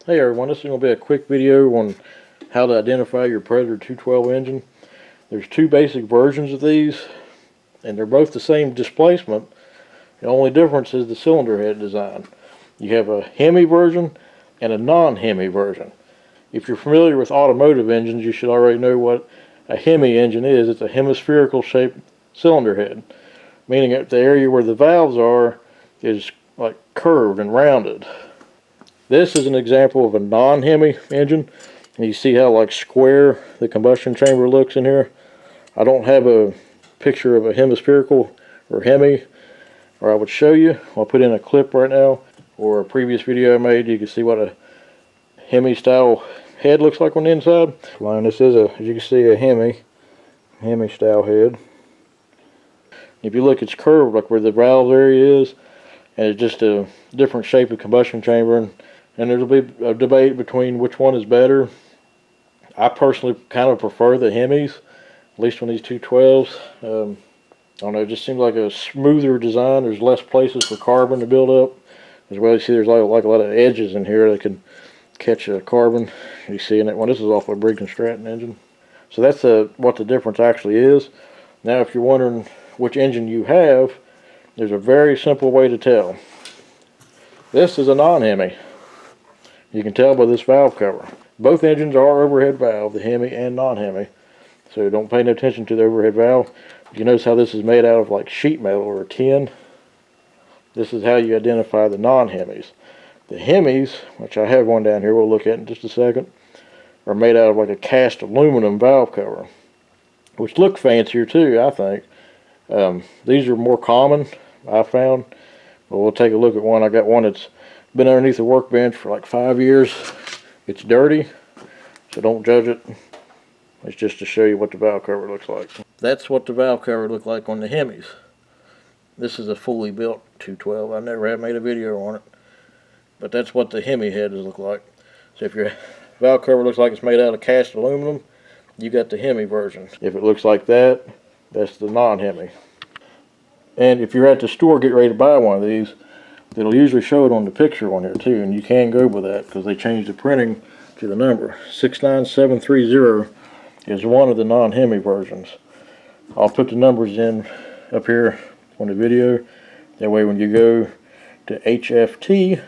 Hey everyone, this is going to be a quick video on how to identify your Predator 212 engine. There's two basic versions of these, and they're both the same displacement. The only difference is the cylinder head design. You have a Hemi version and a non-Hemi version. If you're familiar with automotive engines, you should already know what a Hemi engine is. It's a hemispherical shaped cylinder head, meaning that the area where the valves are is like curved and rounded. This is an example of a non-Hemi engine. And you see how like square the combustion chamber looks in here. I don't have a picture of a hemispherical or Hemi, or I would show you. I'll put in a clip right now, or a previous video I made. You can see what a Hemi style head looks like on the inside. This is as you can see, a Hemi style head. If you look, it's curved like where the valve area is, and it's just a different shape of combustion chamber. And there'll be a debate between which one is better. I personally kind of prefer the Hemis, at least on these 212s. I don't know, it just seems like a smoother design. There's less places for carbon to build up. As well, you see there's like a lot of edges in here that can catch carbon. You see in that one, this is off a Briggs & Stratton engine. So that's what the difference actually is. Now if you're wondering which engine you have, there's a very simple way to tell. This is a non-Hemi. You can tell by this valve cover. Both engines are overhead valve, the Hemi and non-Hemi. So don't pay no attention to the overhead valve. You notice how this is made out of like sheet metal or tin. This is how you identify the non-Hemis. The Hemis, which I have one down here we'll look at in just a second, are made out of like a cast aluminum valve cover, which look fancier too, I think. These are more common, I found. But we'll take a look at one. I got one that's been underneath the workbench for like 5 years. It's dirty, so don't judge it. It's just to show you what the valve cover looks like. That's what the valve cover looked like on the Hemis. This is a fully built 212. I never have made a video on it, but that's what the Hemi heads look like. So if your valve cover looks like it's made out of cast aluminum, you got the Hemi version. If it looks like that, that's the non-Hemi. And if you're at the store getting ready to buy one of these, it'll usually show it on the picture on here too, and you can go with that because they changed the printing to the number. 69730 is one of the non-Hemi versions. I'll put the numbers in up here on the video. That way when you go to HFT,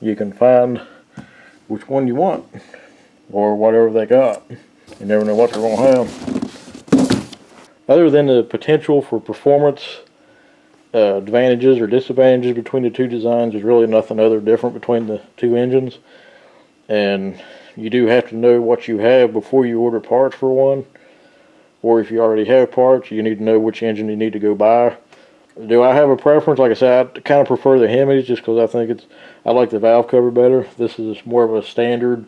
you can find which one you want or whatever they got. You never know what they're going to have. Other than the potential for performance advantages or disadvantages between the two designs, there's really nothing other different between the two engines. And you do have to know what you have before you order parts for one, or if you already have parts, you need to know which engine you need to go buy. Do I have a preference? Like I said, I kind of prefer the Hemis just because I think I like the valve cover better. This is more of a standard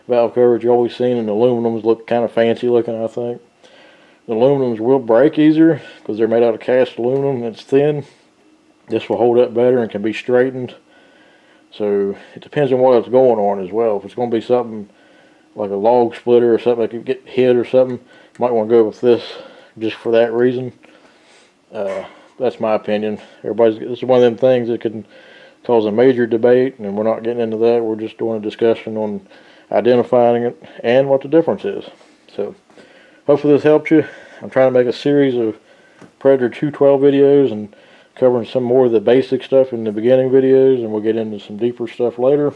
valve cover that you've always seen, and the aluminums look kind of fancy looking, I think. The aluminums will break easier because they're made out of cast aluminum and it's thin. This will hold up better and can be straightened. So it depends on what's going on as well. If it's going to be something like a log splitter or something that could get hit or something, you might want to go with this just for that reason. That's my opinion. This is one of them things that can cause a major debate, and we're not getting into that. We're just doing a discussion on identifying it and what the difference is. So hopefully this helped you. I'm trying to make a series of Predator 212 videos and covering some more of the basic stuff in the beginning videos, and we'll get into some deeper stuff later.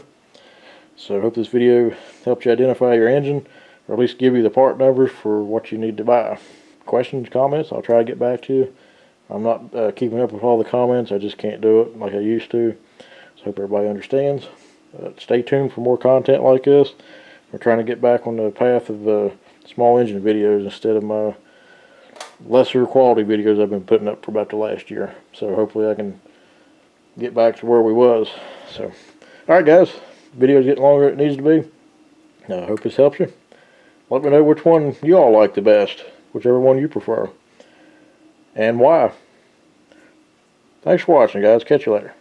So I hope this video helped you identify your engine, or at least give you the part numbers for what you need to buy. Questions, comments, I'll try to get back to you. I'm not keeping up with all the comments. I just can't do it like I used to. So I hope everybody understands. Stay tuned for more content like this. We're trying to get back on the path of small engine videos instead of my lesser quality videos I've been putting up for about the last year. So hopefully I can get back to where we was. So, alright guys, video's getting longer than it needs to be. I hope this helps you. Let me know which one you all like the best, whichever one you prefer, and why. Thanks for watching guys, catch you later.